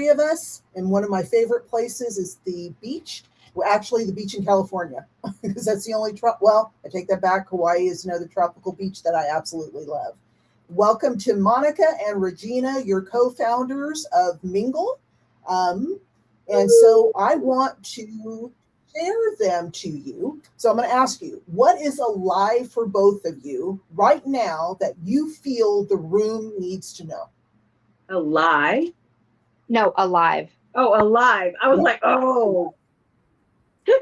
of us, and one of my favorite places is the beach. Well, actually, the beach in California, because that's the only well, I take that back. Hawaii is another tropical beach that I absolutely love. Welcome to Monica and Regina, your co-founders of Mingle. And so I want to share them to you. So I'm going to ask you, what is alive for both of you right now that you feel the room needs to know? A lie? No, alive. Oh, alive. I was like, oh. You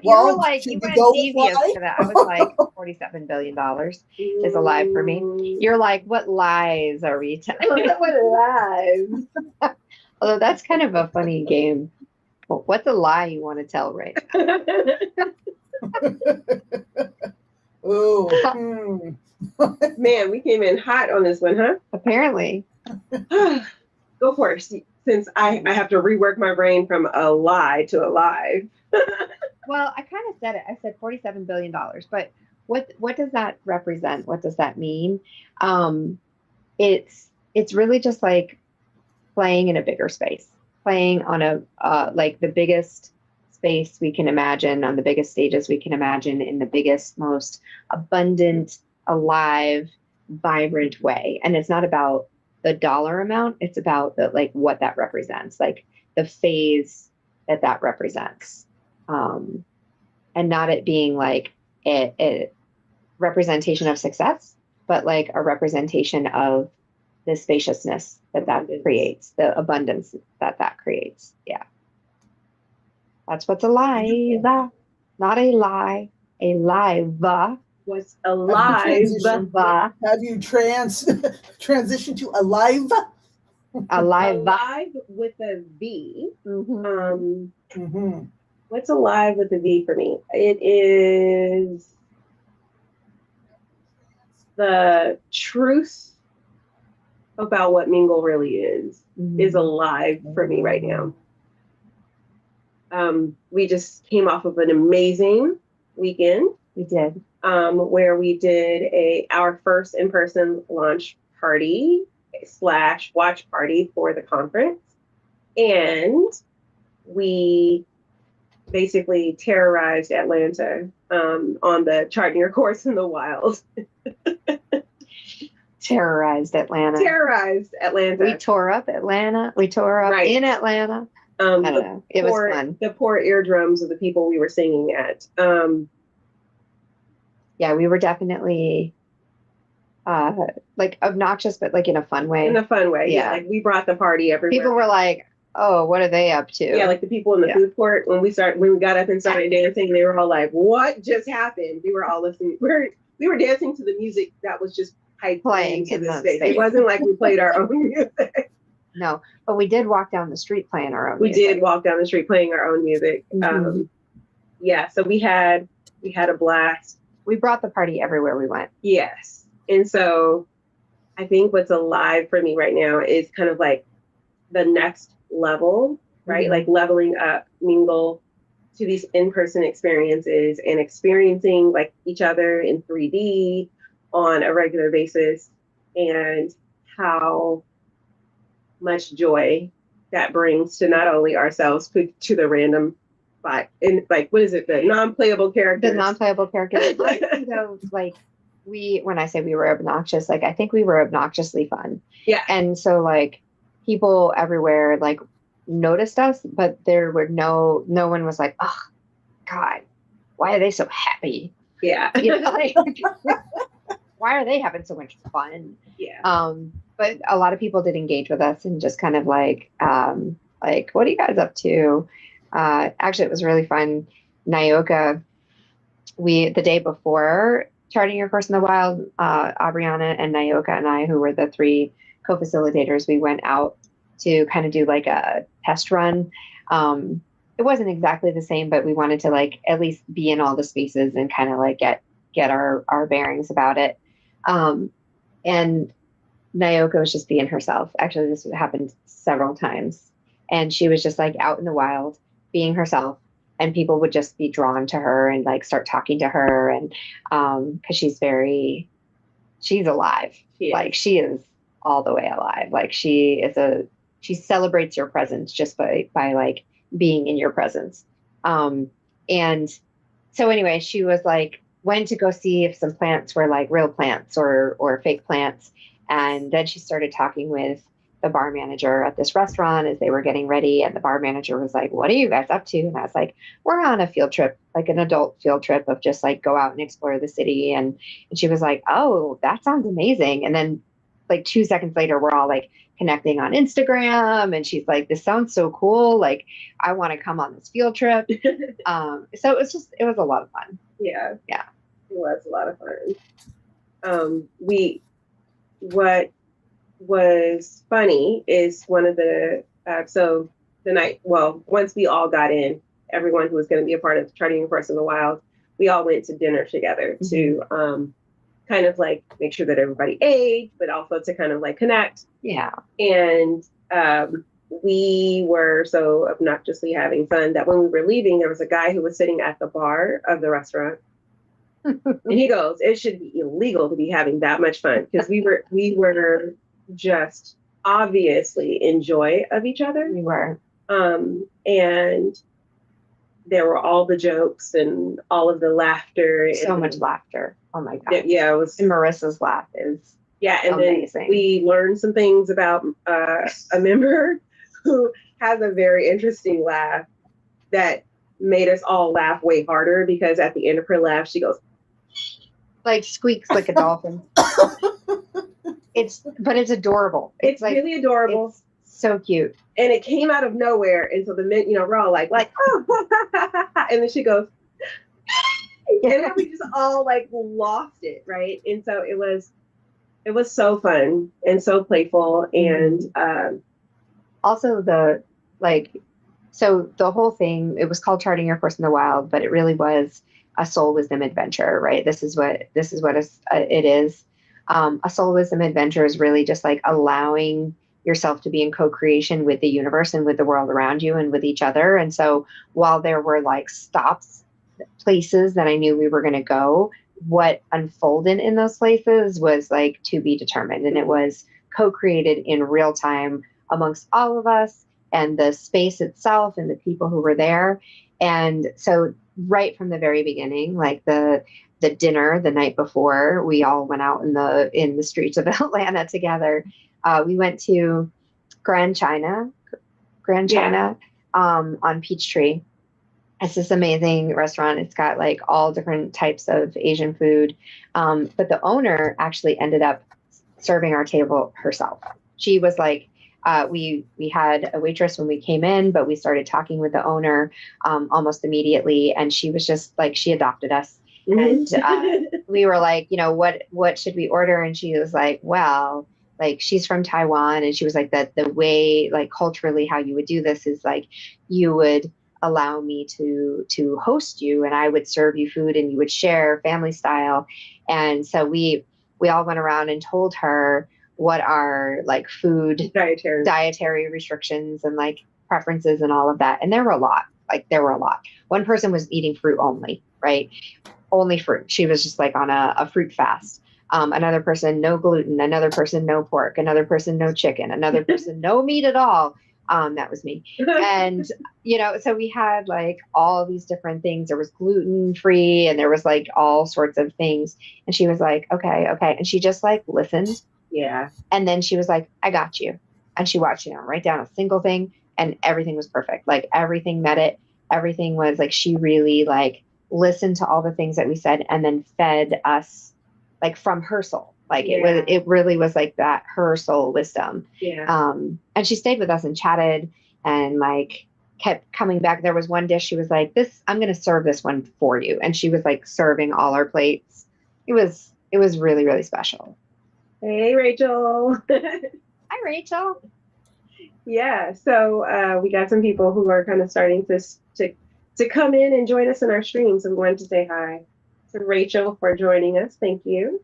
were like, you went devious for that. I was like, $47 billion is alive for me. You're like, what lies are we telling? What lies? Although that's kind of a funny game. Well, what's a lie you want to tell right now? Oh, man, we came in hot on this one, huh? Apparently. Go for it, since I have to rework my brain from a lie to alive. Well, I kind of said it. I said $47 billion, but what does that represent? What does that mean? It's really just like playing in a bigger space, playing on a like the biggest space we can imagine, on the biggest stages we can imagine, in the biggest, most abundant, alive, vibrant way. And it's not about the dollar amount, it's about the like what that represents, like the phase that represents. And not it being like a representation of success, but like a representation of the spaciousness that creates, the abundance that creates. Yeah. That's what's alive. Not a lie, a live. What's alive? Have you transitioned to alive? Alive with a V. Mm-hmm. What's alive with a V for me? It is the truth about what Mingle really is alive for me right now. We just came off of an amazing weekend. We did. Where we did our first in-person launch party / watch party for the conference. And we basically terrorized Atlanta on the Charting Your Course in the Wild. Terrorized Atlanta. We tore up Atlanta. We tore up in Atlanta. I don't know. It was fun. The poor eardrums of the people we were singing at. Yeah, we were definitely like obnoxious, but like in a fun way. Yeah. Like we brought the party everywhere. People were like, oh, what are they up to? Yeah, like the people in the food court, when we got up and started dancing, they were all like, what just happened? We were all listening. We were dancing to the music that was just playing to the space. It wasn't like we played our own music. No, but we did walk down the street playing our own music. We did walk down the street playing our own music. Yeah, so we had a blast. We brought the party everywhere we went. Yes. And so I think what's alive for me right now is kind of like the next level, right? Like leveling up Mingle to these in-person experiences and experiencing like each other in 3D on a regular basis, and how much joy that brings to not only ourselves, but to the random, but in like, what is it? The non-playable characters. Like, you know, like when I say we were obnoxious, like I think we were obnoxiously fun. Yeah. And so like people everywhere like noticed us, but there were no one was like, oh God, why are they so happy? Yeah. You know, like, why are they having so much fun? Yeah. But a lot of people did engage with us and just kind of like, what are you guys up to? Actually, it was really fun. Nyoka, the day before Charting Your Course in the Wild, Aubriana and Nyoka and I, who were the three co-facilitators, we went out to kind of do like a test run. It wasn't exactly the same, but we wanted to like at least be in all the spaces and kind of like get our bearings about it. And Nyoka was just being herself. Actually, this happened several times. And she was just like out in the wild, being herself. And people would just be drawn to her and like start talking to her. And because she's alive. Like she is all the way alive. Like she is she celebrates your presence just by like being in your presence. And so anyway, she was like, went to go see if some plants were like real plants or fake plants. And then she started talking with the bar manager at this restaurant as they were getting ready. And the bar manager was like, what are you guys up to? And I was like, we're on a field trip, like an adult field trip of just like go out and explore the city. And she was like, oh, that sounds amazing. And then like 2 seconds later, we're all like connecting on Instagram. And she's like, this sounds so cool. Like, I want to come on this field trip. So it was a lot of fun. Yeah. Yeah. It was a lot of fun. What was funny is one of the, so the night, well, once we all got in, everyone who was going to be a part of Charting Your Course in the Wild, we all went to dinner together to kind of like make sure that everybody ate, but also to kind of like connect. Yeah. And we were so obnoxiously having fun that when we were leaving, there was a guy who was sitting at the bar of the restaurant. And he goes, it should be illegal to be having that much fun, because we were just obviously in joy of each other. We were. And there were all the jokes and all of the laughter. So much laughter. Oh my God. Yeah, it was. And Marissa's laugh is and amazing. Then we learned some things about a member who has a very interesting laugh that made us all laugh way harder, because at the end of her laugh, she goes, like squeaks like a dolphin. It's adorable. It's like, really adorable. It's so cute. And it came out of nowhere. And so the men, we're all like, oh, and then she goes, and then we just all like lost it. Right. And so it was so fun and so playful. And also so the whole thing, it was called Charting Your Course in the Wild, but it really was a soul wisdom adventure, right? This is what it is. A soul wisdom adventure is really just like allowing yourself to be in co-creation with the universe and with the world around you and with each other. And so while there were like stops, places that I knew we were going to go, what unfolded in those places was like to be determined. And it was co-created in real time amongst all of us and the space itself and the people who were there. And so right from the very beginning, like the dinner the night before, we all went out in the streets of Atlanta together. We went to Grand China on Peachtree. It's this amazing restaurant. It's got like all different types of Asian food. But the owner actually ended up serving our table herself. She was like, we had a waitress when we came in, but we started talking with the owner almost immediately. And she was just like, she adopted us. And we were like, what should we order? And she was like, well, like she's from Taiwan. And she was like, that the way, like culturally, how you would do this is like, you would allow me to host you and I would serve you food and you would share family style. And so we all went around and told her what our like food dietary restrictions and like preferences and all of that. And there were a lot. One person was eating fruit only, right? Only fruit. She was just like on a fruit fast. Another person, no gluten. Another person, no pork. Another person, no chicken. Another person, no meat at all. That was me. And, so we had like all these different things. There was gluten free and there was like all sorts of things. And she was like, okay. And she just like listened. Yeah. And then she was like, I got you. And she watched, write down a single thing and everything was perfect. Like everything met it. Everything was like, she really like listened to all the things that we said and then fed us like from her soul. Like it really was like that, her soul wisdom. Yeah. And she stayed with us and chatted and like kept coming back. There was one dish she was like, I'm going to serve this one for you. And she was like serving all our plates. It was really, really special. Hey, Rachel. Hi, Rachel. Yeah. So we got some people who are kind of starting to come in and join us in our stream. So we wanted to say hi to Rachel for joining us. Thank you.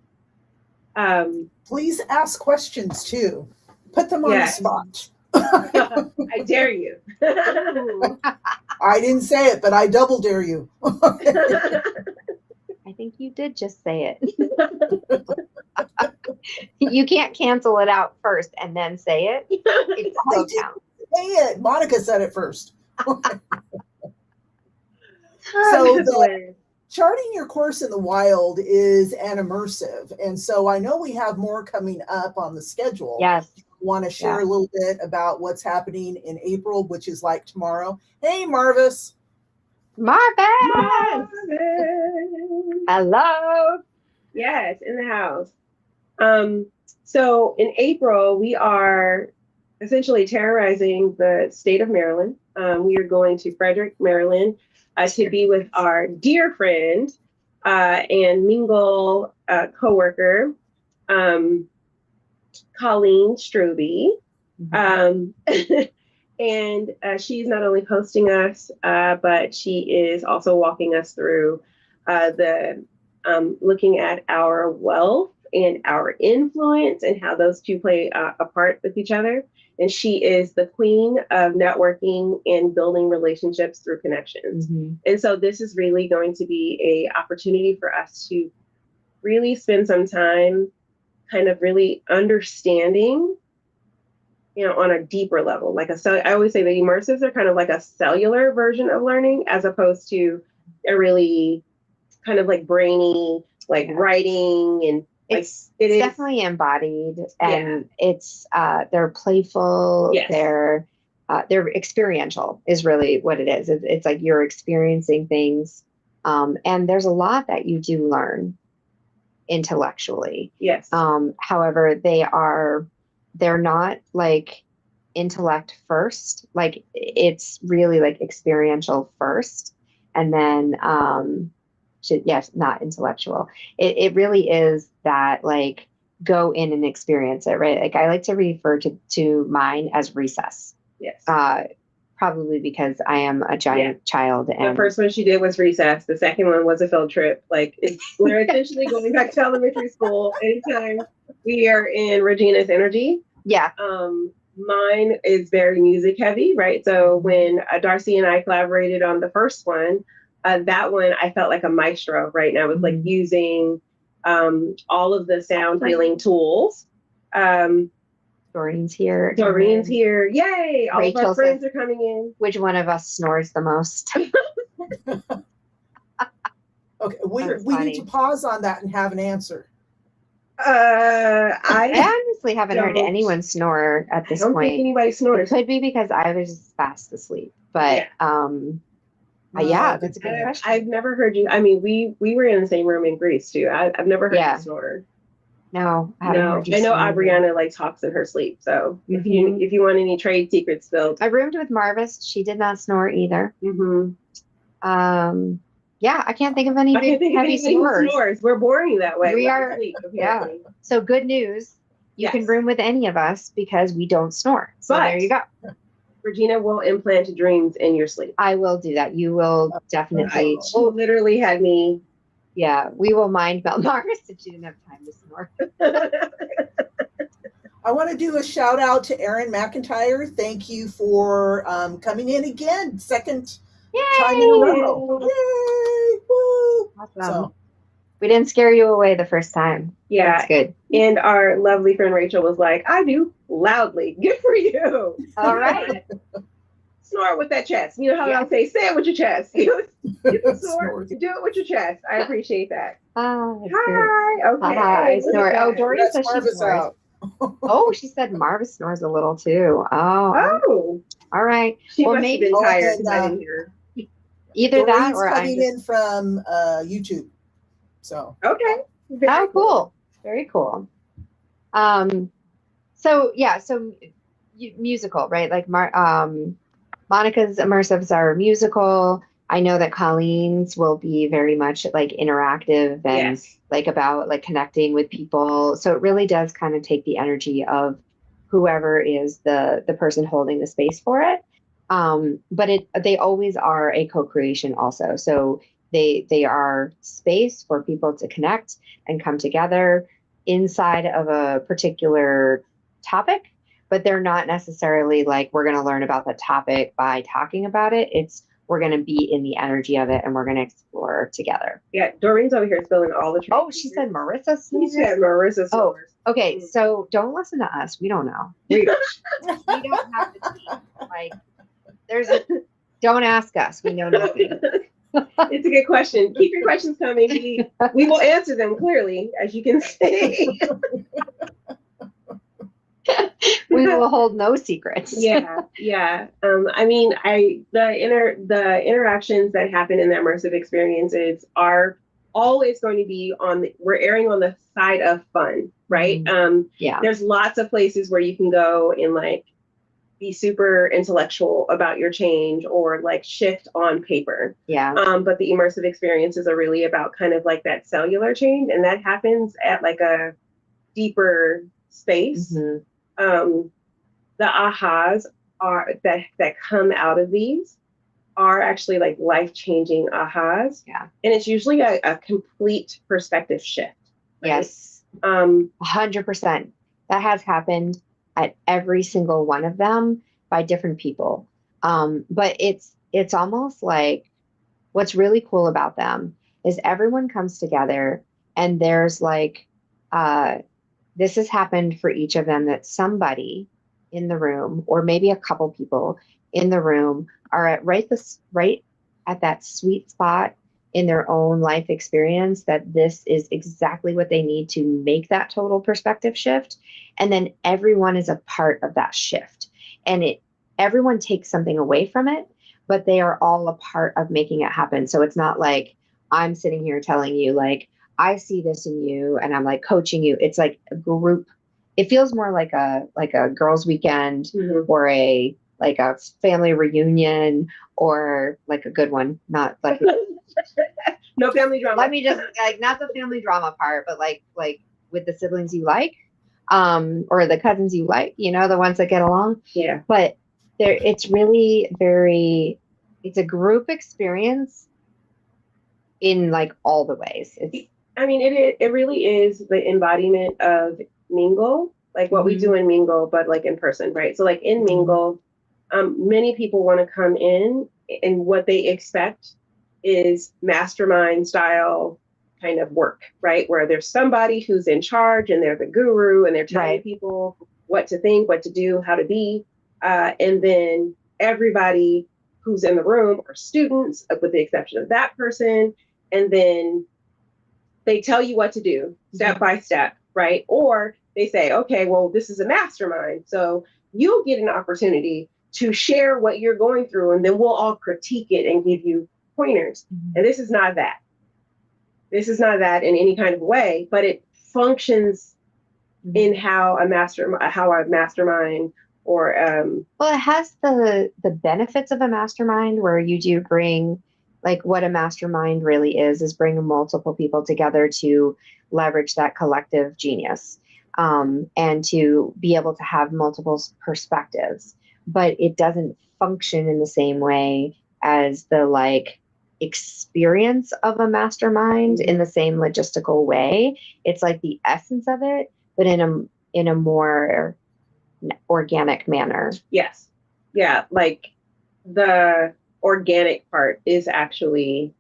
Please ask questions too. Put them on the spot. I dare you. I didn't say it, but I double dare you. I think you you did just say it. You can't cancel it out first and then say it. It still counts. Say it. Monica said it first. So That's the hilarious. charting your course in the wild is an immersive. And so I know we have more coming up on the schedule. Yes. Want to share a little bit about what's happening in April, which is like tomorrow. Hey, Marvis. Marvis. Hello. Yes, in the house. So in April, we are essentially terrorizing the state of Maryland. We are going to Frederick, Maryland, to be with our dear friend and Mingle coworker, Colleen Struby. And she's not only hosting us, but she is also walking us through the looking at our wealth and our influence and how those two play a part with each other. And she is the queen of networking and building relationships through connections. And so this is really going to be an opportunity for us to really spend some time kind of really understanding, on a deeper level. I always say the immersives are kind of like a cellular version of learning, as opposed to a really kind of like brainy, like writing, and it's definitely embodied, and it's they're playful. Yes. They're experiential is really what it is. It's like you're experiencing things, and there's a lot that you do learn intellectually. Yes. However, they're not like intellect first. Like it's really like experiential first, and then not intellectual. It really is that like go in and experience it, right? Like I like to refer to mine as recess. Yes. Probably because I am a giant child. And the first one she did was recess. The second one was a field trip. We're essentially going back to elementary school anytime we are in Regina's energy. Yeah. Mine is very music heavy, right? So when Darcey and I collaborated on the first one, that one I felt like a maestro, right? And I was like using all of the sound healing tools. Doreen's here. Yay! All of our friends are coming in. Which one of us snores the most? Okay, we need to pause on that and have an answer. I honestly haven't heard anyone snore at this point. I don't think anybody snores. It could be because I was fast asleep, but that's a good question. I've never heard you. I mean, we were in the same room in Greece too. I've never heard you snore. No, I haven't heard you I know snore. Adriana talks in her sleep. So if you want any trade secrets spilled, I roomed with Marvis. She did not snore either. I can't think of any heavy snores. We're boring that way. We are. So good news. You can room with any of us because we don't snore. So there you go. Regina will implant dreams in your sleep. I will do that. You will definitely. She literally had me. Yeah, we will mind meld Marvis if she didn't have time to snore. I want to do a shout out to Erin McIntyre. Thank you for coming in again. Second time in a row. Yay! Woo! Awesome. So, we didn't scare you away the first time. Yeah. That's good. And our lovely friend Rachel was like, I do loudly. Good for you. All right. Snore with that chest. You know how I say it with your chest. You can snore. Do it with your chest. I appreciate that. Oh, hi. Okay. Hi. I snore. Oh, Doreen says she snores. Out. Oh, she said Marvis snores a little too. Oh. All right. She must maybe have been tired because I didn't hear. Either Doreen's that or coming in from YouTube. So okay. Very cool. Very cool. So musical, right? Like Monica's immersives are musical. I know that Colleen's will be very much like interactive and like about like connecting with people. So it really does kind of take the energy of whoever is the person holding the space for it. But they always are a co-creation also. So they are space for people to connect and come together inside of a particular topic, but they're not necessarily like, we're going to learn about the topic by talking about it. It's we're going to be in the energy of it and we're going to explore together. Yeah, Doreen's over here spilling all the truth. Oh, she said Marissa She snores? said Marissa snores. Oh, okay. So don't listen to us. We don't know. We don't have the tea. Like, don't ask us. We know nothing. It's a good question. Keep your questions coming. We will answer them clearly, as you can see. We will hold no secrets. Yeah. I mean, the interactions that happen in the immersive experiences are always going to be we're erring on the side of fun, right? Yeah. There's lots of places where you can go and like be super intellectual about your change or like shift on paper. Yeah. But the immersive experiences are really about kind of like that cellular change, and that happens at like a deeper space. The ahas that come out of these are actually like life-changing ahas. Yeah. And it's usually a complete perspective shift. Right? Yes. 100%. That has happened at every single one of them by different people. But it's almost like what's really cool about them is everyone comes together and there's like, this has happened for each of them, that somebody in the room, or maybe a couple people in the room, are at right at that sweet spot in their own life experience that this is exactly what they need to make that total perspective shift. And then everyone is a part of that shift, and everyone takes something away from it, but they are all a part of making it happen. So it's not like I'm sitting here telling you like, I see this in you and I'm like coaching you. It's like a group. It feels more like a girls' weekend or a family reunion, or like a good one, not like no family drama. Let me just like, not the family drama part, but like with the siblings you like, or the cousins you like, the ones that get along. Yeah. But it's really it's a group experience in like all the ways. It really is the embodiment of Mingle, like what we do in Mingle, but like in person, right? So like in Mingle, many people want to come in and what they expect is mastermind style kind of work, right? Where there's somebody who's in charge and they're the guru and they're telling people what to think, what to do, how to be. And then everybody who's in the room are students, with the exception of that person. And then they tell you what to do step by step, right? Or they say, okay, well, this is a mastermind. So you'll get an opportunity to share what you're going through, and then we'll all critique it and give you pointers. And this is not that. This is not that in any kind of way, but it functions in how a mastermind or well, it has the benefits of a mastermind, where you do bring, like, what a mastermind really is bringing multiple people together to leverage that collective genius, and to be able to have multiple perspectives. But it doesn't function in the same way as the like experience of a mastermind in the same logistical way. It's like the essence of it, but in a more organic manner. Yes. Yeah. Like the organic part is actually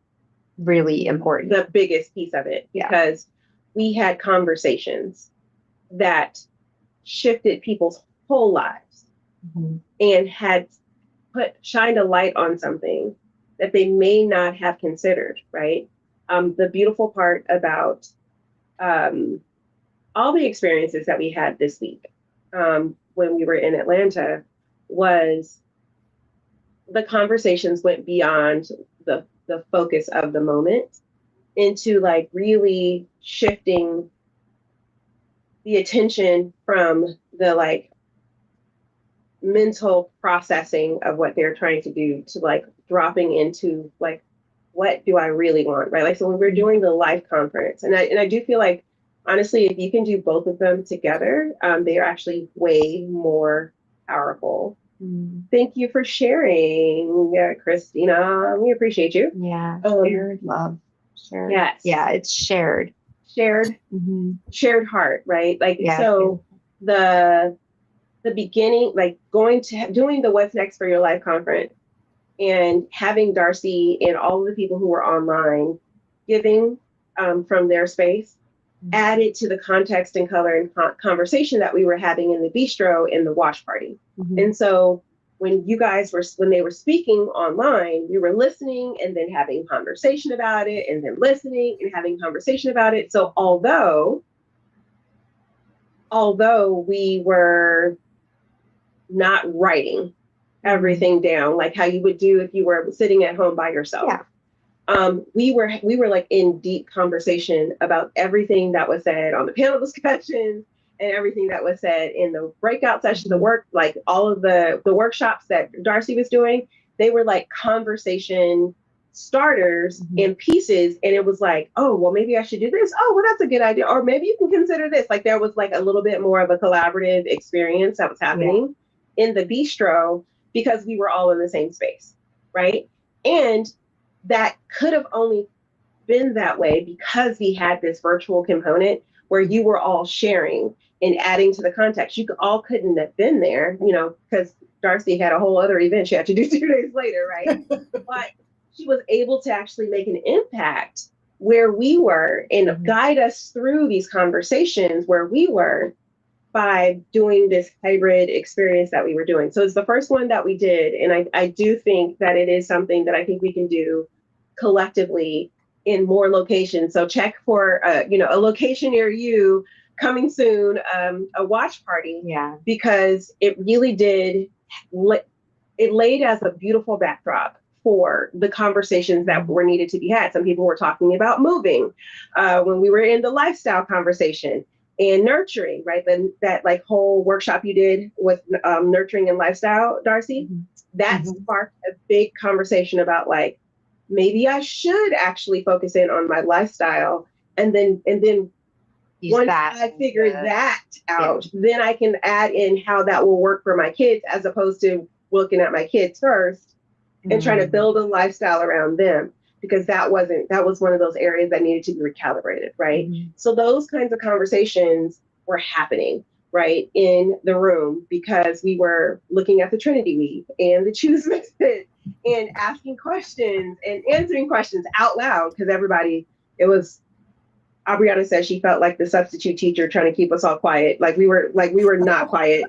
really important. The biggest piece of it, because we had conversations that shifted people's whole lives and had shined a light on something that they may not have considered, right? The beautiful part about all the experiences that we had this week when we were in Atlanta was the conversations went beyond the focus of the moment into like really shifting the attention from the like mental processing of what they're trying to do to like dropping into like, what do I really want, right? Like, so when we're doing the life conference, and I do feel like, honestly, if you can do both of them together, they are actually way more powerful. Thank you for sharing, Christina. We appreciate you. Yeah, shared love. Shared. Yes. Yeah, it's shared. Shared heart, right? Like, so the beginning, like doing the What's Next for Your Life conference and having Darcey and all of the people who were online giving from their space added to the context and color and conversation that we were having in the bistro in the watch party. And so when they were speaking online, we were listening and then having conversation about it, and then listening and having conversation about it. So although we were not writing everything down like how you would do if you were sitting at home by yourself. We were like in deep conversation about everything that was said on the panel discussions and everything that was said in the breakout session, the work, like all of the workshops that Darcey was doing. They were like conversation starters and pieces. And it was like, oh, well, maybe I should do this. Oh, well, that's a good idea. Or maybe you can consider this. Like there was like a little bit more of a collaborative experience that was happening in the bistro because we were all in the same space, right? And that could have only been that way because we had this virtual component where you were all sharing and adding to the context. You all couldn't have been there, you know, because Darcey had a whole other event she had to do 2 days later, right? But she was able to actually make an impact where we were and guide us through these conversations where we were by doing this hybrid experience that we were doing. So it's the first one that we did. And I do think that it is something that I think we can do collectively in more locations. So check for, a location near you coming soon, a watch party. Yeah. Because it really did, it laid as a beautiful backdrop for the conversations that were needed to be had. Some people were talking about moving when we were in the lifestyle conversation. And nurturing, right? Then that like whole workshop you did with nurturing and lifestyle, Darcey, that sparked a big conversation about like, maybe I should actually focus in on my lifestyle. And then once I figure that out, then I can add in how that will work for my kids, as opposed to looking at my kids first and trying to build a lifestyle around them. Because that was one of those areas that needed to be recalibrated, right? So those kinds of conversations were happening, right, in the room because we were looking at the Trinity Weave and the Choose Misfit and asking questions and answering questions out loud because Aubriana said she felt like the substitute teacher trying to keep us all quiet. Like we were not quiet.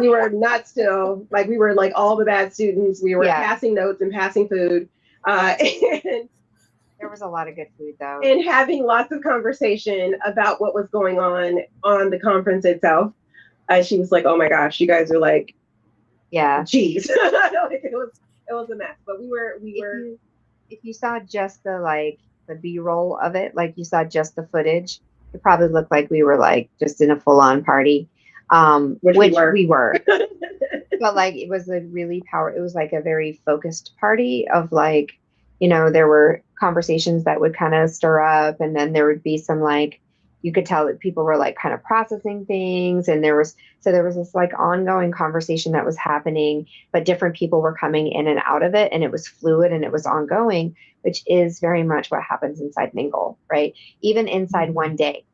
We were not still, like we were like all the bad students. We were passing notes and passing food. And there was a lot of good food though. And having lots of conversation about what was going on the conference itself. She was like, oh my gosh, you guys are like, geez. Like it was a mess. But we were if you saw just the B-roll of it, like you saw just the footage, it probably looked like we were like just in a full-on party. Which we were. But like it was it was like a very focused party of like, there were conversations that would kind of stir up, and then there would be some like, you could tell that people were like kind of processing things, and there was this like ongoing conversation that was happening, but different people were coming in and out of it, and it was fluid and it was ongoing, which is very much what happens inside Mingle, right? Even inside one day.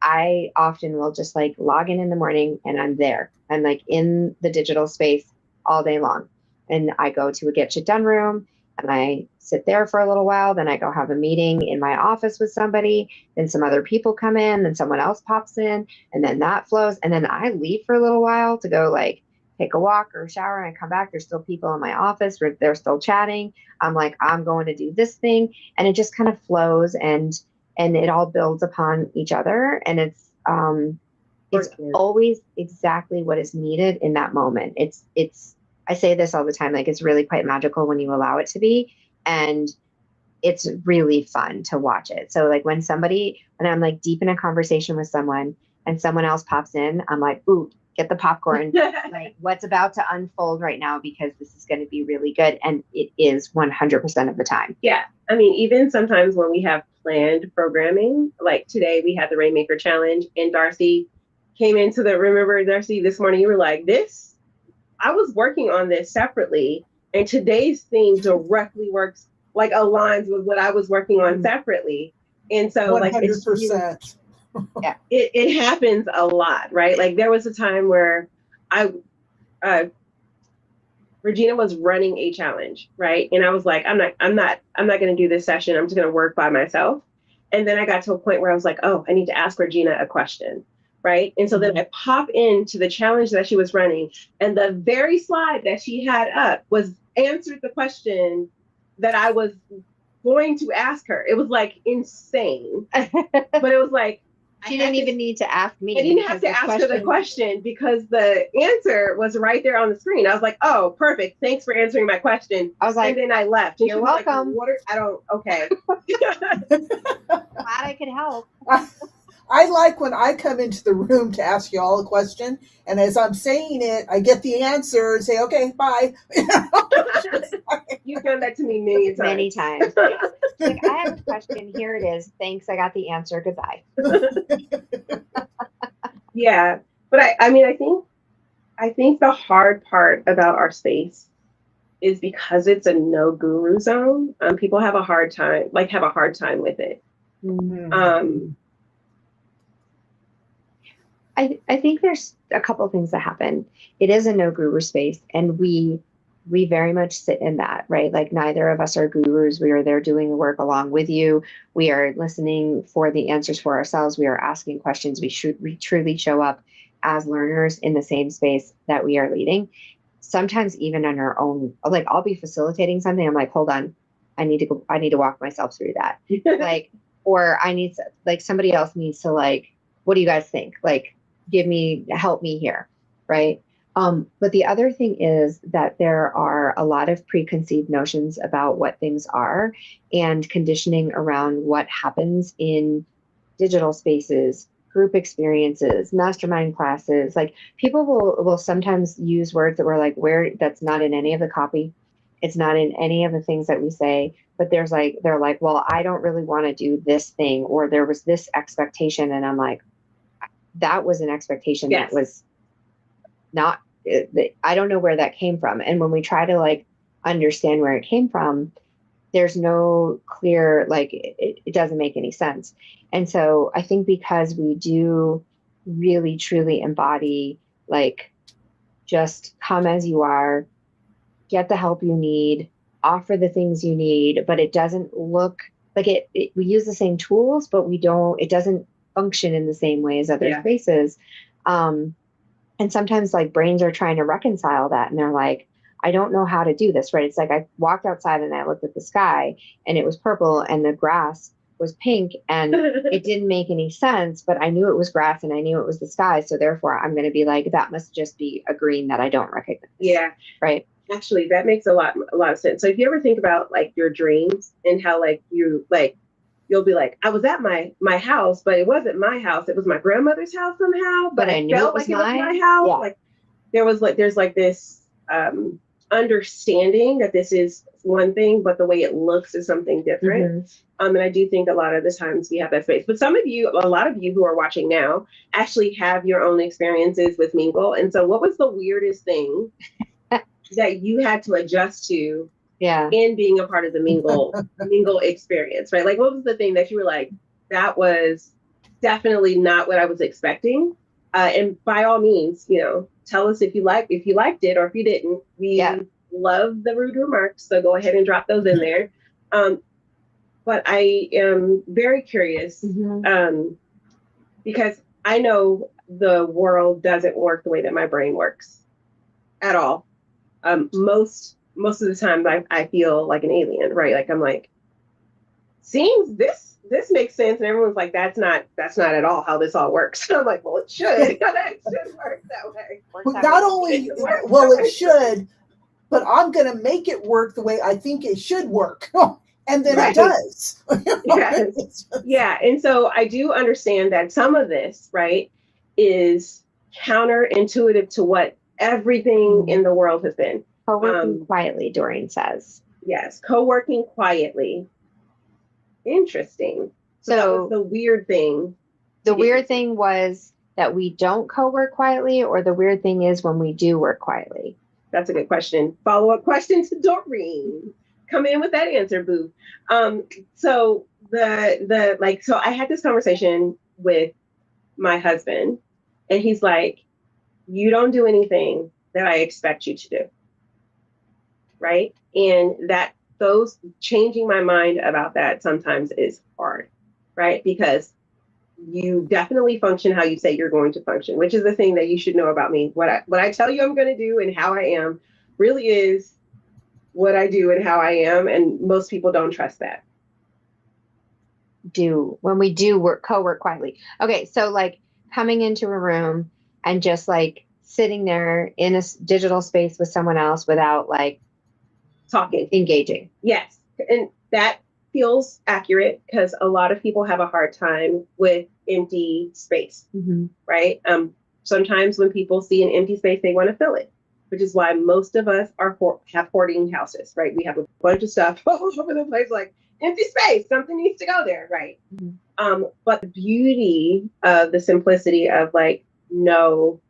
I often will just like log in the morning and I'm there. I'm like in the digital space all day long. And I go to a get shit done room and I sit there for a little while. Then I go have a meeting in my office with somebody. Then some other people come in, then someone else pops in, and then that flows. And then I leave for a little while to go like take a walk or a shower, and I come back. There's still people in my office where they're still chatting. I'm like, I'm going to do this thing. And it just kind of flows and it all builds upon each other. And it's always exactly what is needed in that moment. I say this all the time, like it's really quite magical when you allow it to be. And it's really fun to watch it. So like when I'm like deep in a conversation with someone and someone else pops in, I'm like, ooh, get the popcorn. Like what's about to unfold right now, because this is going to be really good. And it is 100% of the time. Yeah. I mean, even sometimes when we have planned programming, like today we had the Rainmaker Challenge and Darcey came into remember Darcey, this morning, you were like, I was working on this separately, and today's theme directly aligns with what I was working on separately. And so 100%. It happens a lot, right? Like there was a time where Regina was running a challenge, right? And I was like, I'm not going to do this session. I'm just going to work by myself. And then I got to a point where I was like, oh, I need to ask Regina a question, right? And so then I pop into the challenge that she was running, and the very slide that she had up was answered the question that I was going to ask her. It was like insane, but it was like, she didn't even need to ask me. I didn't have to ask her the question because the answer was right there on the screen. I was like, oh, perfect. Thanks for answering my question. I was like, and then I left. And you're welcome. Like, I don't, okay. Glad I could help. I like when I come into the room to ask you all a question, and as I'm saying it, I get the answer and say, okay, bye. You've done that to me many times. Many times. Like, I have a question. Here it is. Thanks. I got the answer. Goodbye. Yeah. But I think the hard part about our space is because it's a no guru zone. People have a hard time with it. Mm-hmm. I think there's a couple of things that happen. It is a no guru space, and we very much sit in that, right? Like, neither of us are gurus. We are there doing the work along with you. We are listening for the answers for ourselves. We are asking questions. We truly show up as learners in the same space that we are leading. Sometimes even on our own, like, I'll be facilitating something. I'm like, hold on, I need to walk myself through that. Like, or somebody else needs to, like, what do you guys think? Like, help me here. Right. But the other thing is that there are a lot of preconceived notions about what things are, and conditioning around what happens in digital spaces, group experiences, mastermind classes. Like, people will sometimes use words that were like, that's not in any of the copy. It's not in any of the things that we say, but they're like, well, I don't really want to do this thing, or there was this expectation. And I'm like, that was an expectation. Yes. That was not, I don't know where that came from. And when we try to, like, understand where it came from, there's no clear, like, it doesn't make any sense. And so I think because we do really truly embody, like, just come as you are, get the help you need, offer the things you need, but it doesn't look like we use the same tools, but it doesn't function in the same way as other spaces. And sometimes, like, brains are trying to reconcile that, and they're like, I don't know how to do this, right? It's like, I walked outside and I looked at the sky and it was purple and the grass was pink, and it didn't make any sense, but I knew it was grass and I knew it was the sky. So therefore I'm going to be like, that must just be a green that I don't recognize. Yeah. Right. Actually, that makes a lot of sense. So if you ever think about, like, your dreams and how, like, you'll be like, I was at my house, but it wasn't my house. It was my grandmother's house somehow, but I felt like it was my house. Yeah. Like, there's this understanding that this is one thing, but the way it looks is something different. Mm-hmm. And I do think a lot of the times we have that space. But a lot of you who are watching now actually have your own experiences with Mingle. And so what was the weirdest thing that you had to adjust to in being a part of the Mingle experience, right? Like, what was the thing that you were like, that was definitely not what I was expecting? And by all means, tell us if you liked it, or if you didn't. We love the rude remarks, so go ahead and drop those in there. But I am very curious, because I know the world doesn't work the way that my brain works at all. Most of the time I feel like an alien, right? Like, I'm like, seeing this makes sense, and everyone's like, that's not at all how this all works. I'm like, well, it should. It should work that way. It should, but I'm gonna make it work the way I think it should work. And then it does. Yes. Yeah. And so I do understand that some of this, right, is counterintuitive to what everything in the world has been. Co-working quietly, Doreen says. Yes, co-working quietly. Interesting. So that was the weird thing. The weird thing was that we don't co-work quietly, or the weird thing is when we do work quietly? That's a good question. Follow-up question to Doreen. Come in with that answer, boo. So so I had this conversation with my husband, and he's like, you don't do anything that I expect you to do. right? And that those changing my mind about that sometimes is hard, right? Because you definitely function how you say you're going to function, which is the thing that you should know about me. What I tell you I'm going to do and how I am really is what I do and how I am, and most people don't trust that. When we do co-work quietly. Okay, so like coming into a room and just like sitting there in a digital space with someone else without like talking, engaging. Yes, and that feels accurate because a lot of people have a hard time with empty space, right? Sometimes when people see an empty space, they want to fill it, which is why most of us have hoarding houses, right? We have a bunch of stuff all over the place, like empty space, something needs to go there, right? But the beauty of the simplicity of like no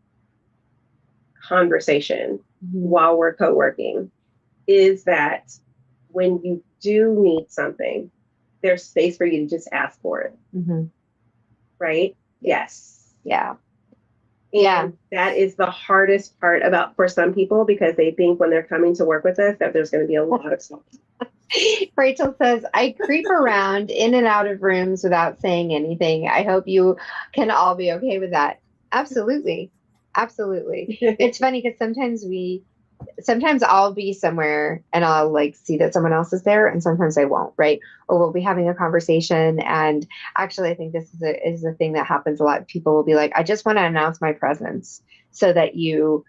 conversation while we're co-working is that when you do need something, there's space for you to just ask for it. Right? Yes. Yeah. And that is the hardest part for some people, because they think when they're coming to work with us that there's going to be a lot of stuff. Rachel says, I creep around in and out of rooms without saying anything. I hope you can all be okay with that. Absolutely. Absolutely. It's funny because sometimes I'll be somewhere and I'll like see that someone else is there, and sometimes I won't, right? Or we'll be having a conversation, and actually I think this is a thing that happens a lot. People will be like, I just want to announce my presence so that you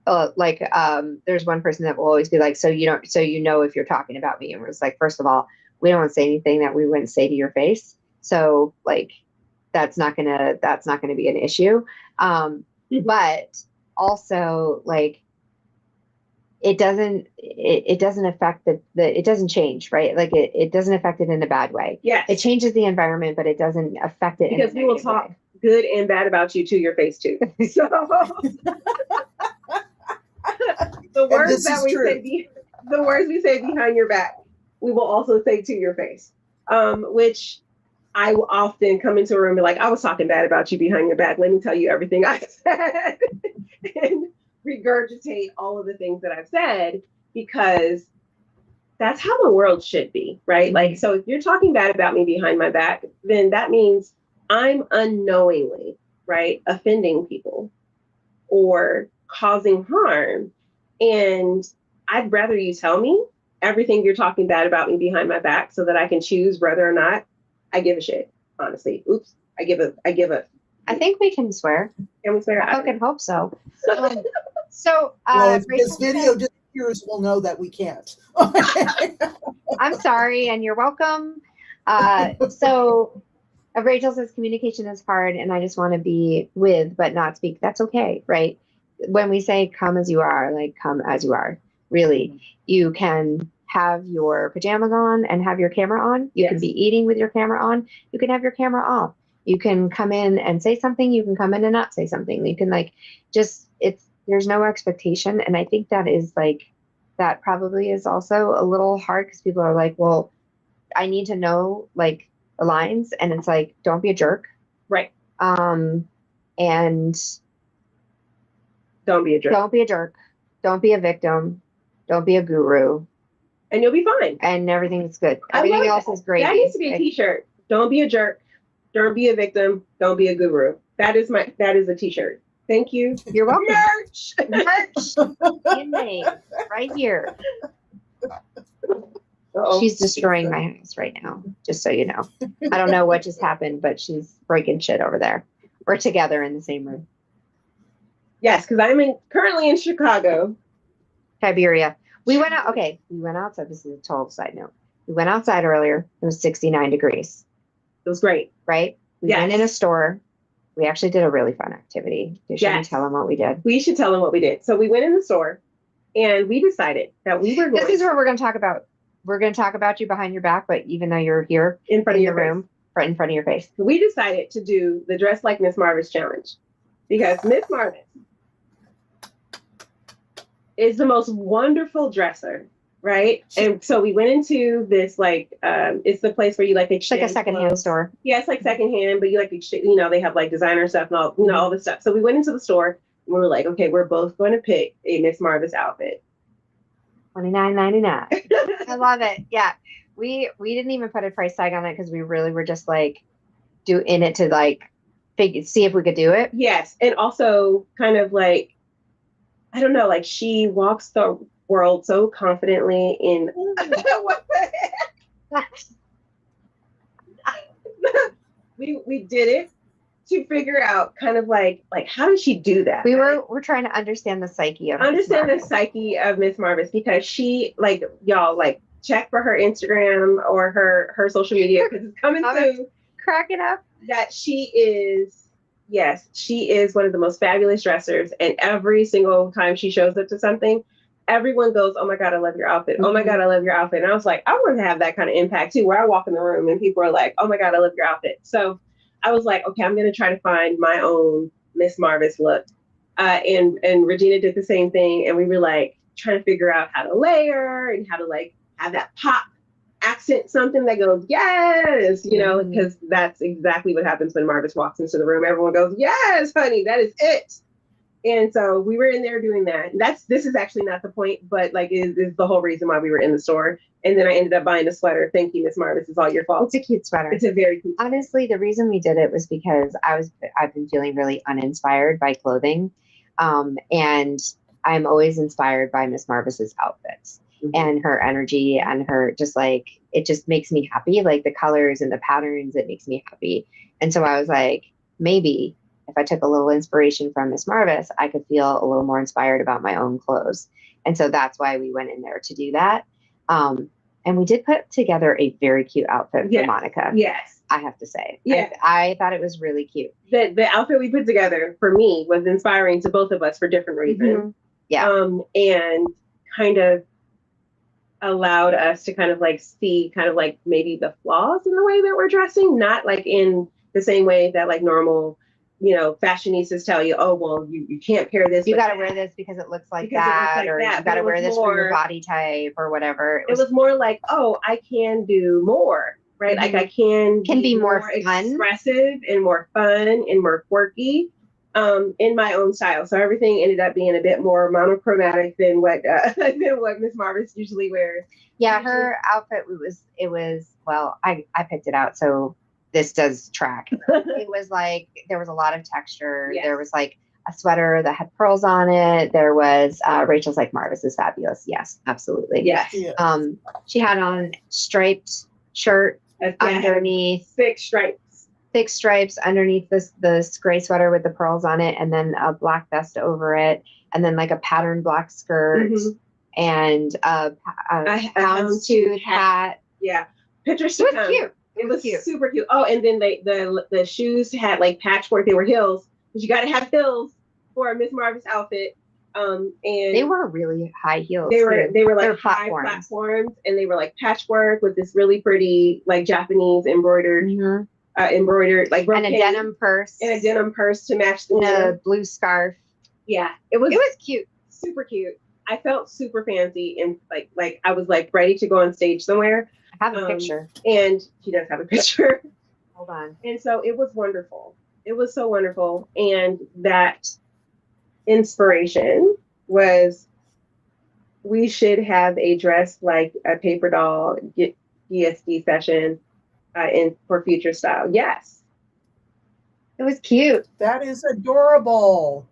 there's one person that will always be like, so you know if you're talking about me. And we're just like, first of all, we don't say anything that we wouldn't say to your face. So like that's not gonna be an issue. But also like it doesn't affect it doesn't change, right? Like it doesn't affect it in a bad way. Yes. It changes the environment, but it doesn't affect it. Because we will talk good and bad about you to your face too. So the words we say behind your back, we will also say to your face. Which I will often come into a room and be like, I was talking bad about you behind your back. Let me tell you everything I said. And regurgitate all of the things that I've said, because that's how the world should be, right? Like, so if you're talking bad about me behind my back, then that means I'm unknowingly, right, offending people or causing harm. And I'd rather you tell me everything you're talking bad about me behind my back so that I can choose whether or not I give a shit, honestly. Oops, I I think we can swear. Can we swear? I can hope so. This video just viewers will know that we can't. I'm sorry, and you're welcome. Rachel says communication is hard, and I just want to be with but not speak. That's okay, right? When we say come as you are, like come as you are, really, you can have your pajamas on and have your camera on. You can be eating with your camera on. You can have your camera off. You can come in and say something. You can come in and not say something. You can there's no expectation. And I think that probably is also a little hard because people are like, well, I need to know like the lines. And it's like, don't be a jerk. Right. And don't be a jerk. Don't be a jerk. Don't be a victim. Don't be a guru. And you'll be fine. And everything's good. Everything else is great. That needs to be a t-shirt. Don't be a jerk. Don't be a victim. Don't be a guru. That is a t-shirt. Thank you. You're welcome. Merch. In May, right here. She's destroying my house right now, just so you know. I don't know what just happened, but she's breaking shit over there. We're together in the same room. Yes, because I'm currently in Chicago. Siberia. We went outside. This is a total side note. We went outside earlier. It was 69 degrees. It was great. Right? We went in a store. We actually did a really fun activity. Should we tell them what we did? We should tell them what we did. So we went in the store and we decided that we were going. This is where we're going to talk about. We're going to talk about you behind your back, but even though you're here in front of your room, right in front of your face. We decided to do the Dress Like Miss Marvis challenge because Miss Marvis is the most wonderful dresser, right? And so we went into this it's the place where you like exchange. It's like a secondhand store. Yeah, it's like secondhand, but you like exchange, they have like designer stuff and all, all this stuff. So we went into the store and we were like, okay, we're both going to pick a Miss Marvis outfit. $29.99. I love it. Yeah. We didn't even put a price tag on it because we really were just like in it to like see if we could do it. Yes. And also kind of like, I don't know, like she walks the world so confidently in what the heck? we did it to figure out kind of like how did she do that? We're trying to understand the psyche of Miss Marvis, because she, like, y'all, like, check for her Instagram or her social media because it's coming soon. Cracking up that she is one of the most fabulous dressers, and every single time she shows up to something, everyone goes, "Oh my God, I love your outfit. Oh my God, I love your outfit." And I was like, I want to have that kind of impact too, where I walk in the room and people are like, "Oh my God, I love your outfit." So I was like, okay, I'm going to try to find my own Miss Marvis look. And Regina did the same thing. And we were like trying to figure out how to layer and how to like have that pop accent, something that goes, yes, you know, because that's exactly what happens when Marvis walks into the room. Everyone goes, yes, honey, that is it. And so we were in there doing that. This is actually not the point, but like is the whole reason why we were in the store. And then I ended up buying a sweater. Thank you, Miss Marvis. It's all your fault. It's a cute sweater. It's a very cute sweater. Honestly, the reason we did it was because I've been feeling really uninspired by clothing. And I'm always inspired by Miss Marvis's outfits and her energy and her just like, it just makes me happy. Like the colors and the patterns, it makes me happy. And so I was like, maybe if I took a little inspiration from Miss Marvis, I could feel a little more inspired about my own clothes. And so that's why we went in there to do that. And we did put together a very cute outfit for Monica. Yes. I have to say. Yeah. I thought it was really cute. The outfit we put together for me was inspiring to both of us for different reasons. Yeah. And kind of allowed us to kind of like see kind of like maybe the flaws in the way that we're dressing, not like in the same way that like normal, you know, fashionistas tell you, oh, well, you can't pair this. You got to wear this because it looks like that, or you got to wear this for your body type or whatever. It was more like, oh, I can do more, right? Like I can be more fun, expressive and more fun and more quirky in my own style. So everything ended up being a bit more monochromatic than what Miss Marvis usually wears. Yeah, her outfit well, I picked it out, so this does track. It was like there was a lot of texture. Yes. There was like a sweater that had pearls on it. There was Rachel's like, Marvis is fabulous. Yes, absolutely. Yes. Yeah. She had on striped shirt underneath. Thick stripes underneath this gray sweater with the pearls on it, and then a black vest over it, and then like a patterned black skirt and a houndstooth hat. Yeah. Pictures to come. Cute. It was cute. Super cute. Oh, and then the shoes had like patchwork. They were heels, because you got to have heels for a Miss Marvis outfit. And they were really high heels. They were like high platforms, and they were like patchwork with this really pretty like Japanese embroidered like and a denim purse to match the blue scarf. Yeah, it was cute, super cute. I felt super fancy and like I was like ready to go on stage somewhere. I have a picture, and she does have a picture. Hold on. And so it was wonderful. It was so wonderful, and that inspiration was, we should have a dress like a paper doll DSD session for future style. Yes. It was cute. That is adorable.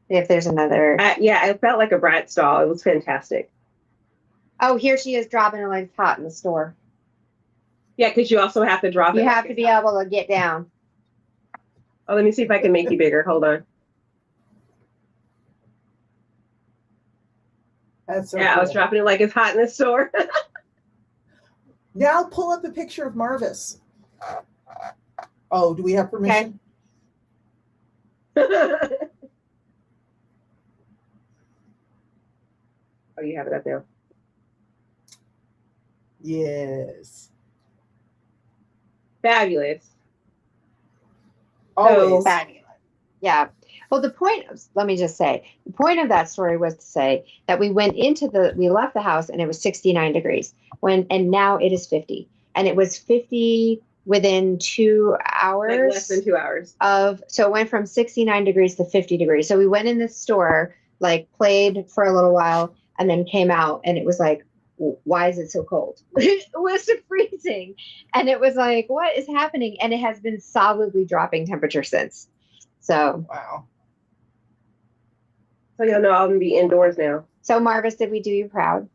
If there's another. It felt like a Bratz doll. It was fantastic. Oh, here she is dropping her legs hot in the store. Yeah, because you also have to drop it. You have to be able to get down. Oh, let me see if I can make you bigger. Hold on. That's so cool. I was dropping it like it's hot in the store. Now pull up a picture of Marvis. Oh, do we have permission? Okay. Oh, you have it up there. Yes. Fabulous. Always. Fabulous. Yeah. Well, let me just say, the point of that story was to say that we left the house and it was 69 degrees and now it is 50, and it was 50 within 2 hours. Like less than 2 hours. So it went from 69 degrees to 50 degrees. So we went in this store like played for a little while and then came out and it was like, why is it so cold? It was freezing. And it was like, what is happening? And it has been solidly dropping temperature since. So, Wow. So you'll know I'm gonna be indoors now. so Marvis, did we do you proud?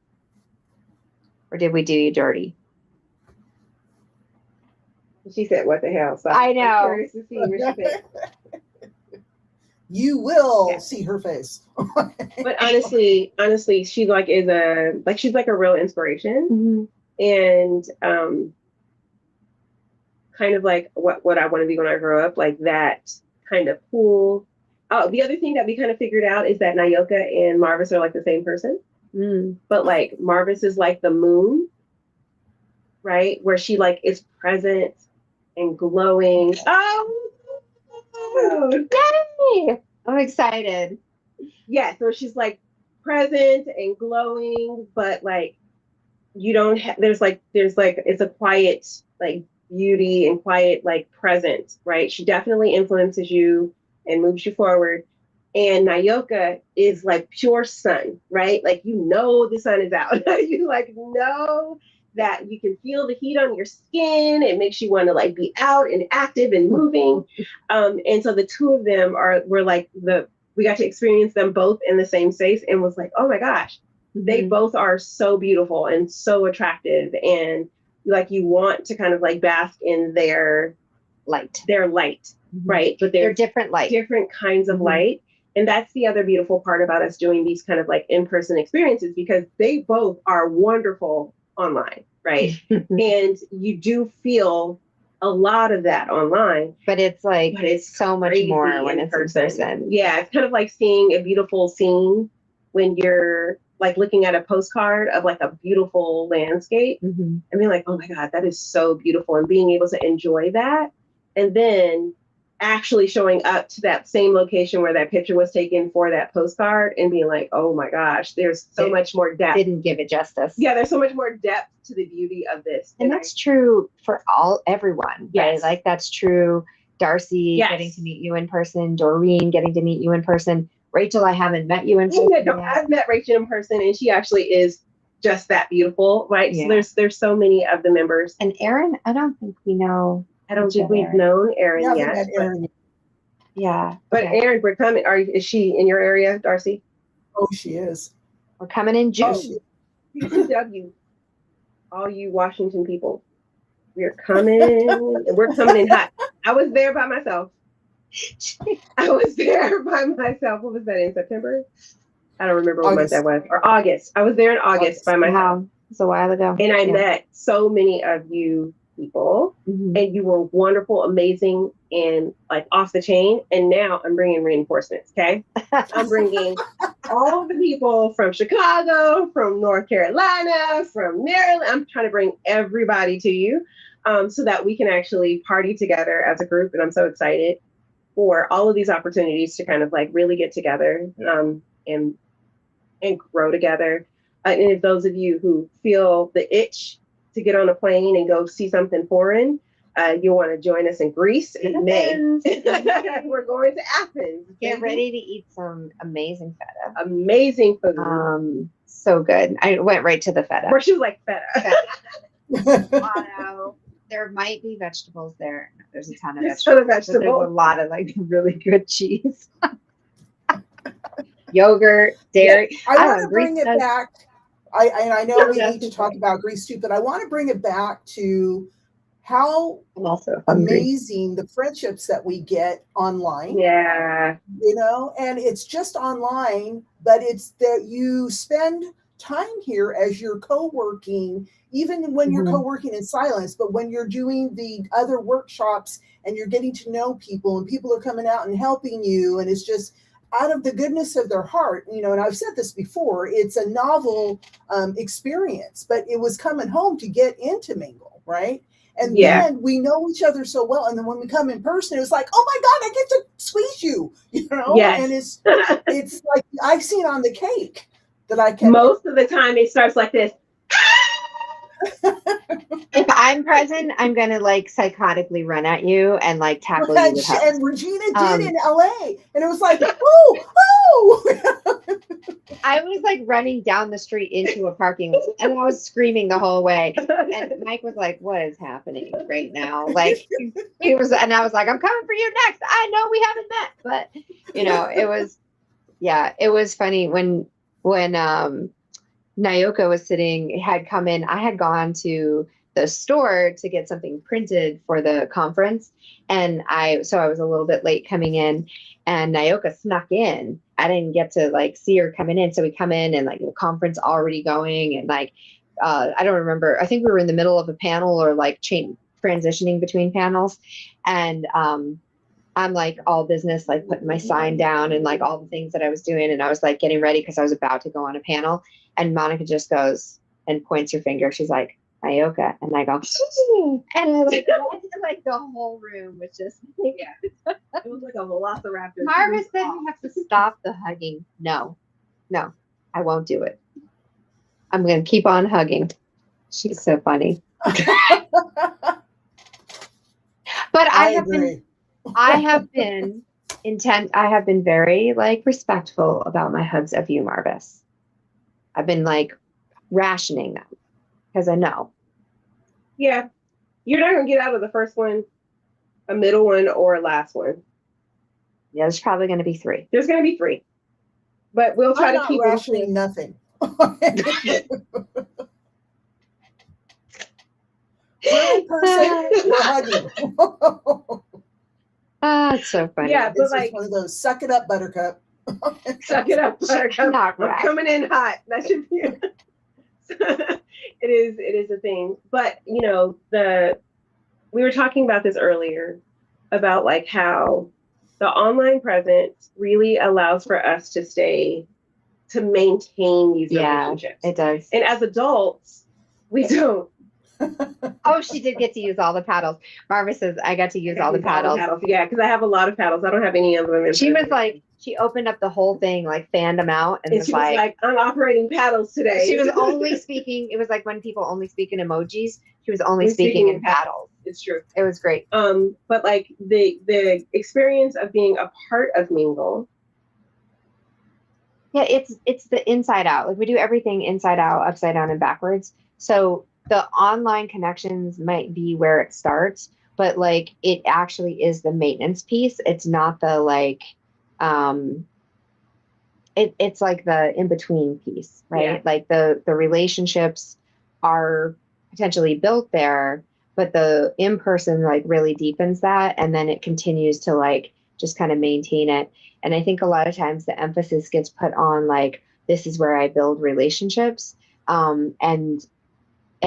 Or did we do you dirty? She said, "What the hell?" So I know. I'm curious to see where she fits. You will Yeah. see her face. But honestly, she like is she's like a real inspiration, and kind of like what I want to be when I grow up, like that kind of cool. Oh, the other thing that we kind of figured out is that Nayoka and Marvis are like the same person, but like Marvis is like the moon, right? Where she like is present and glowing. Oh, Yay! I'm excited. yeah. So she's like present and glowing, but like you don't have, there's like it's a quiet like beauty and quiet like presence, right? She definitely influences you and moves you forward. And Nayoka is like pure sun, right? Like the sun is out. You like know that you can feel the heat on your skin. It makes you want to like be out and active and moving. And so the two of them were like we got to experience them both in the same space and was like, oh my gosh, they both are so beautiful and so attractive. And like you want to kind of like bask in their light, right? But they're different light. Different kinds of light. And that's the other beautiful part about us doing these kind of like in-person experiences, because they both are wonderful online, right? And you do feel a lot of that online. But it's so much more when it's in person. Yeah, it's kind of like seeing a beautiful scene when you're like looking at a postcard of like a beautiful landscape and being like, oh my God, that is so beautiful. And being able to enjoy that. And then actually showing up to that same location where that picture was taken for that postcard and being like, oh my gosh, there's so much more depth. Didn't give it justice. Yeah, there's so much more depth to the beauty of this. And that's true for everyone. Yes. Right? Like that's true. Darcey getting to meet you in person, Doreen getting to meet you in person. Rachel, I haven't met you in person. No, I've met Rachel in person and she actually is just that beautiful, right? Yeah. So there's so many of the members. And Erin, I don't think we know. I don't think we've known Erin yet. Met Erin. Yeah. But okay. Erin, we're coming. Is she in your area, Darcey? Oh, she is. We're coming in June. PCW, all you Washington people, we're coming. And we're coming in hot. I was there by myself. What was that, in September? I don't remember what month that was. Or August. I was there in August by myself. Wow. It's a while ago. And I met so many of you people, and you were wonderful, amazing, and like off the chain. And now I'm bringing reinforcements. Okay. I'm bringing all the people from Chicago, from North Carolina, from Maryland. I'm trying to bring everybody to you so that we can actually party together as a group. And I'm so excited for all of these opportunities to kind of like really get together and grow together. And if those of you who feel the itch to get on a plane and go see something foreign, you'll want to join us in Greece in May. We're going to Athens. Get ready to eat some amazing feta. Amazing food. So good. I went right to the feta. Where she was like, feta. Wow. There might be vegetables there. There's a ton of vegetables. There's a lot of like really good cheese. Yogurt, dairy. I want to bring it back. I know we need to talk about Greece too, but I want to bring it back to how amazing the friendships that we get online. Yeah. And it's just online, but it's that you spend time here as you're co-working, even when you're co-working in silence, but when you're doing the other workshops and you're getting to know people and people are coming out and helping you, and it's just out of the goodness of their heart, and I've said this before, it's a novel experience, but it was coming home to get into Mingle, right? And then we know each other so well. And then when we come in person, it was like, oh my God, I get to squeeze you, Yes. And it's like icing on the cake that I can. Most of the time it starts like this. If I'm present, I'm gonna like psychotically run at you and like tackle you with hugs. And Regina did in LA, and it was like, oh, oh. I was like running down the street into a parking lot, and I was screaming the whole way. And Mike was like, "What is happening right now?" Like he was, and I was like, "I'm coming for you next." I know we haven't met, but you know, it was, yeah, it was funny when Naoka was sitting, had come in. I had gone to the store to get something printed for the conference, and I was a little bit late coming in, and Naoka snuck in. I didn't get to like see her coming in, so we come in and like the conference already going, and like I don't remember. I think we were in the middle of a panel or like transitioning between panels, and I'm like all business, like putting my sign down and like all the things that I was doing, and I was like getting ready because I was about to go on a panel, and Monica just goes and points her finger. She's like, Naoka, and I go, and I like the whole room was just it was like a velociraptor. Marva said we have to stop the hugging. No, I won't do it. I'm gonna keep on hugging. She's so funny. But I have been very like respectful about my hugs of you, Marvis. I've been like rationing them because I know. Yeah. You're not going to get out of the first one, a middle one, or a last one. Yeah, there's probably going to be 3. There's going to be 3. But we'll try to keep rationing nothing. We're in person, we're hugging. It's so funny. Yeah, but it's like one of those suck it up, Buttercup. Suck it up, Buttercup. Not right. Coming in hot. That should be it is a thing. But you know, we were talking about this earlier about like how the online presence really allows for us to maintain these relationships. It does. And as adults, we don't. Oh, she did get to use all the paddles. Marva says I got to use all the paddles. Yeah, because I have a lot of paddles. I don't have any of them. She was like, she opened up the whole thing, like fanned them out, and was she was like, I'm operating paddles today. She was only speaking. It was like when people only speak in emojis. She was only speaking in paddles. It's true. It was great. But like the experience of being a part of Mingle. Yeah, it's the inside out. Like we do everything inside out, upside down, and backwards. So the online connections might be where it starts, but like it actually is the maintenance piece. It's not the like it's like the in-between piece, right? Yeah. Like the relationships are potentially built there, but the in-person like really deepens that, and then it continues to like just kind of maintain it. And I think a lot of times the emphasis gets put on like, this is where I build relationships. And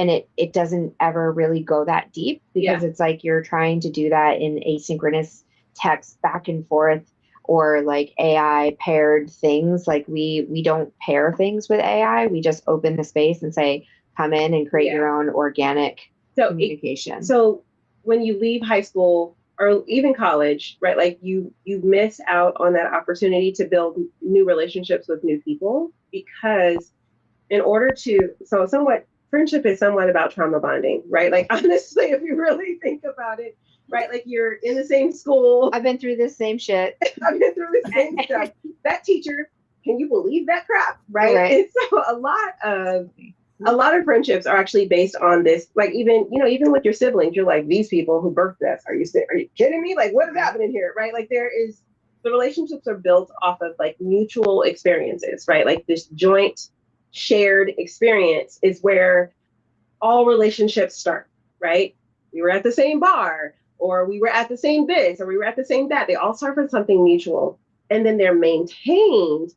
it doesn't ever really go that deep because it's like you're trying to do that in asynchronous text back and forth or like AI paired things. Like we don't pair things with AI. We just open the space and say, come in and create your own organic communication. So when you leave high school or even college, right, like you miss out on that opportunity to build new relationships with new people because in order to, friendship is somewhat about trauma bonding, right? Like, honestly, if you really think about it, right? Like, you're in the same school. I've been through this same shit. I've been through the same stuff. That teacher, can you believe that crap? Right? And so a lot of friendships are actually based on this. Like, even with your siblings, you're like, these people who birthed us, are you kidding me? Like, what is happening here? Right? Like, the relationships are built off of like mutual experiences, right? Like this joint shared experience is where all relationships start, right? We were at the same bar, or we were at the same this, or we were at the same that. They all start from something mutual, and then they're maintained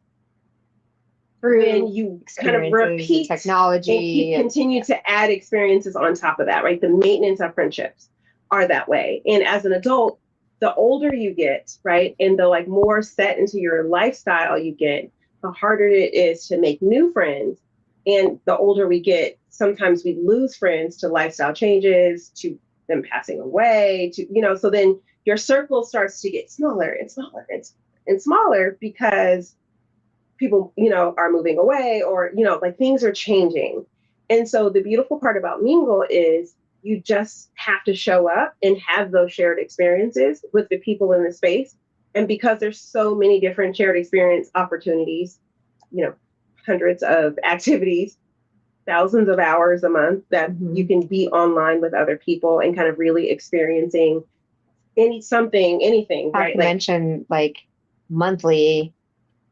when you kind of repeat technology and continue to add experiences on top of that, right? The maintenance of friendships are that way. And as an adult, the older you get, right, and the like more set into your lifestyle you get, the harder it is to make new friends. And the older we get, sometimes we lose friends to lifestyle changes, to them passing away, so then your circle starts to get smaller and smaller and smaller because people, are moving away or, like things are changing. And so the beautiful part about Mingle is you just have to show up and have those shared experiences with the people in the space. And because there's so many different shared experience opportunities, you know, hundreds of activities, thousands of hours a month that you can be online with other people and kind of really experiencing anything, Not right? to mention like monthly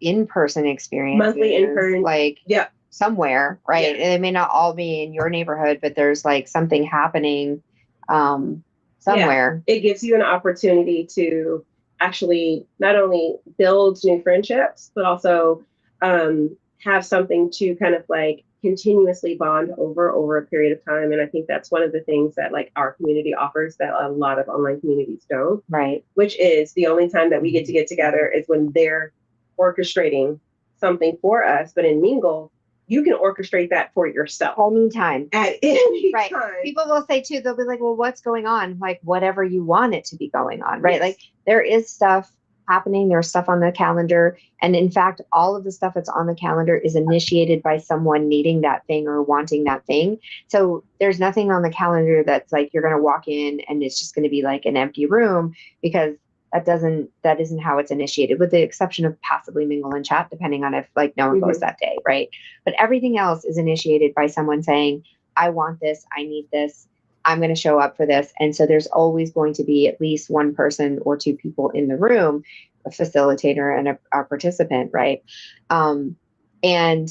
in-person experiences, Monthly in-person, like yeah, somewhere, right? Yeah. It may not all be in your neighborhood, but there's like something happening somewhere. It gives you an opportunity to actually not only build new friendships, but also have something to kind of like continuously bond over a period of time. And I think that's one of the things that like our community offers that a lot of online communities don't. Right. Which is the only time that we get together is when they're orchestrating something for us. But in Mingle, you can orchestrate that for yourself. Anytime. At any right. time. People will say too, they'll be like, well, what's going on? Like whatever you want it to be going on, right? Yes. Like there is stuff happening, there's stuff on the calendar. And in fact, all of the stuff that's on the calendar is initiated by someone needing that thing or wanting that thing. So there's nothing on the calendar that's like you're going to walk in and it's just going to be like an empty room, because that isn't how it's initiated, with the exception of possibly Mingle and Chat, depending on if like no one goes that day, right? But everything else is initiated by someone saying, I want this, I need this, I'm going to show up for this. And so there's always going to be at least one person or two people in the room, a facilitator and a participant, right? And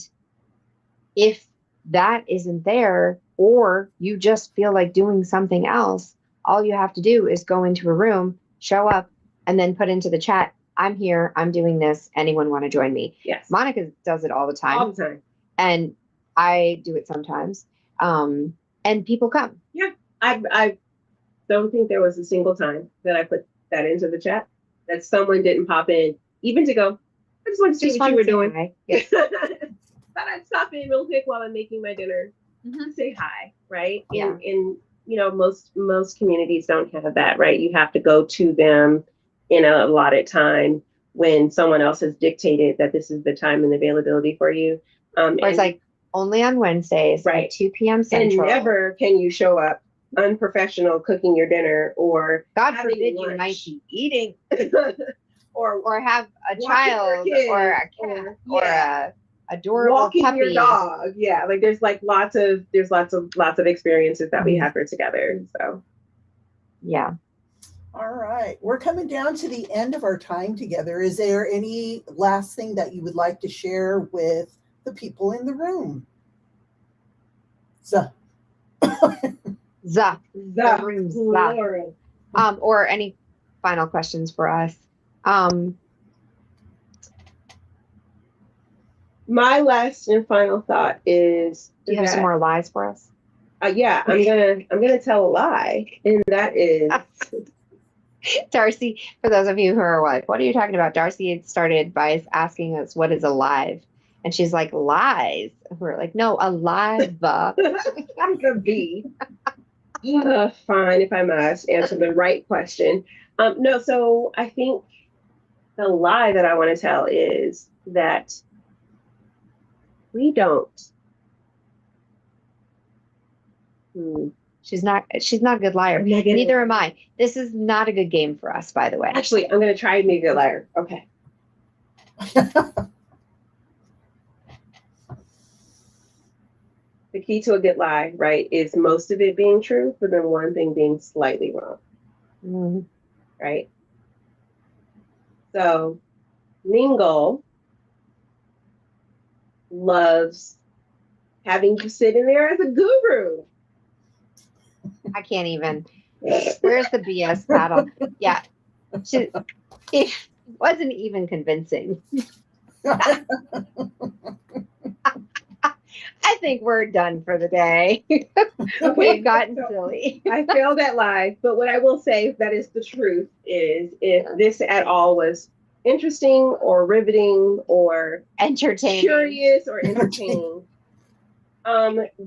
if that isn't there, or you just feel like doing something else, all you have to do is go into a room, show up, and then put into the chat, I'm here, I'm doing this, anyone want to join me? Yes. Monica does it all the time. All the time. And I do it sometimes. And people come. Yeah. I don't think there was a single time that I put that into the chat that someone didn't pop in, even to go, I just wanted to see what you were doing. Yes. Thought I'd stop in real quick while I'm making my dinner, say hi, right? Yeah. And you know, most communities don't have that, right? You have to go to them in a allotted time when someone else has dictated that this is the time and availability for you. Or it's like only on Wednesdays, right, at 2 p.m. Central. And never can you show up unprofessional cooking your dinner, or God forbid you might be eating or have a walking child your kid, or a cat or a adorable walking puppy. your dog. Yeah, like there's like lots of experiences that we have here together. So yeah. All right, we're coming down to the end of our time together. Is there any last thing that you would like to share with the people in the room? Or any final questions for us? My last and final thought is, do you have some more lies for us? Yeah, I'm gonna tell a lie, and that is Darcey. For those of you who are like, what are you talking about? Darcey had started by asking us, what is alive? And she's like, lies. And we're like, no, alive. I'm gonna be fine if I must answer the right question. No, so I think the lie that I want to tell is that we don't. She's not a good liar. Neither am I. This is not a good game for us, by the way. Actually, I'm gonna try to be a good liar. Okay. The key to a good lie, right, is most of it being true, but then one thing being slightly wrong. Right? So Mingle loves having you sit in there as a guru. I can't even. Where's the BS paddle? Yeah. It wasn't even convincing. I think we're done for the day. We've gotten silly. I failed at lie, but what I will say that is the truth is, if this at all was interesting or riveting or entertaining, curious or entertaining,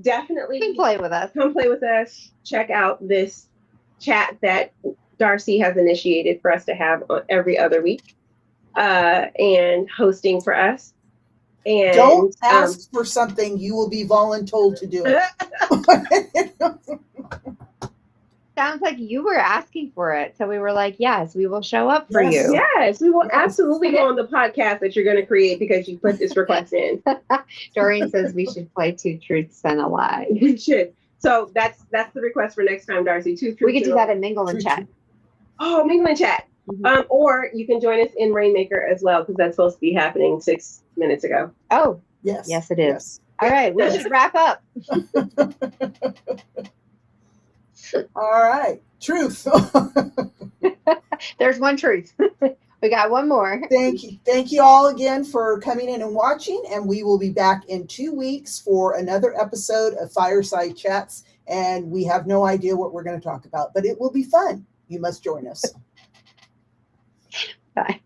definitely come play with us. Come play with us. Check out this chat that Darcey has initiated for us to have every other week, and hosting for us. And Don't ask for something, you will be voluntold to do it. Sounds like you were asking for it. So we were like, yes, we will show up for Yes. you. yes, we will Yes. absolutely go on the podcast that you're going to create because you put this request in. Doreen says we should play Two Truths and a Lie. We should. So that's the request for next time, Darcey. Two truths. We could do and a that in Mingle and True, Chat. true. Oh, mingle and chat. Mhm. Or you can join us in Rainmaker as well, because that's supposed to be happening 6 minutes ago. Oh, Yes. yes, it is. Yes. All right, we should wrap up. All right. Truth. There's one truth. We got one more. Thank you. Thank you all again for coming in and watching. And we will be back in 2 weeks for another episode of Fireside Chats. And we have no idea what we're going to talk about, but it will be fun. You must join us. Bye.